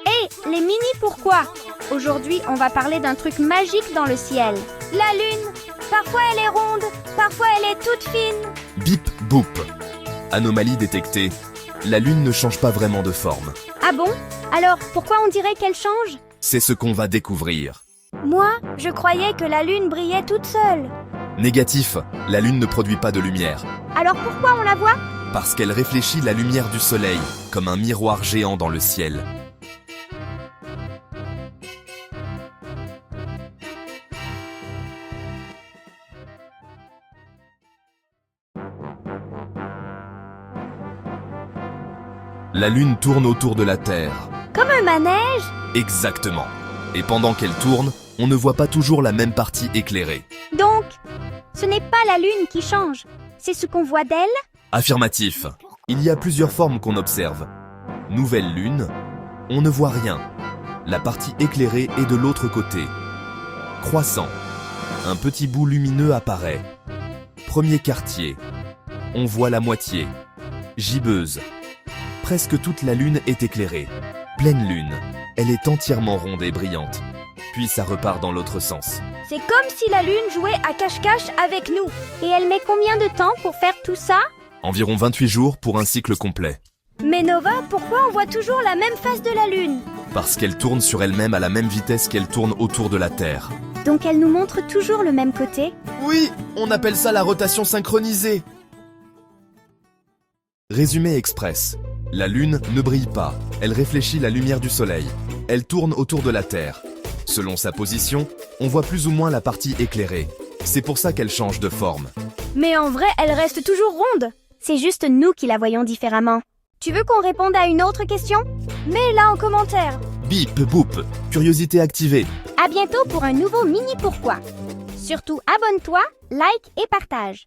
Hé, les mini pourquoi? Aujourd'hui, on va parler d'un truc magique dans le ciel. La lune. Parfois elle est ronde, parfois elle est toute fine. Bip boop. Anomalie détectée. La Lune ne change pas vraiment de forme. Ah bon? Alors, pourquoi on dirait qu'elle change? C'est ce qu'on va découvrir. Moi, je croyais que la lune brillait toute seule. Négatif, la Lune ne produit pas de lumière. Alors pourquoi on la voit? Parce qu'elle réfléchit la lumière du soleil, comme un miroir géant dans le ciel. La Lune tourne autour de la Terre. Comme un manège? Exactement. Et pendant qu'elle tourne, on ne voit pas toujours la même partie éclairée. Donc, ce n'est pas la lune qui change, c'est ce qu'on voit d'elle? Affirmatif. Il y a plusieurs formes qu'on observe. Nouvelle Lune, on ne voit rien. La partie éclairée est de l'autre côté. Croissant. Un petit bout lumineux apparaît. Premier quartier. On voit la moitié. Gibbeuse. Presque toute la Lune est éclairée. Pleine Lune. Elle est entièrement ronde et brillante. Puis ça repart dans l'autre sens. C'est comme si la lune jouait à cache-cache avec nous. Et elle met combien de temps pour faire tout ça? Environ 28 jours pour un cycle complet. Mais Nova, pourquoi on voit toujours la même face de la lune? Parce qu'elle tourne sur elle-même à la même vitesse qu'elle tourne autour de la Terre. Donc elle nous montre toujours le même côté? Oui, on appelle ça la rotation synchronisée. Résumé express. La Lune ne brille pas, elle réfléchit la lumière du Soleil. Elle tourne autour de la Terre. Selon sa position, on voit plus ou moins la partie éclairée. C'est pour ça qu'elle change de forme. Mais en vrai, elle reste toujours ronde. C'est juste nous qui la voyons différemment. Tu veux qu'on réponde à une autre question? Mets-la en commentaire. Bip boop, curiosité activée. À bientôt pour un nouveau mini pourquoi. Surtout abonne-toi, like et partage.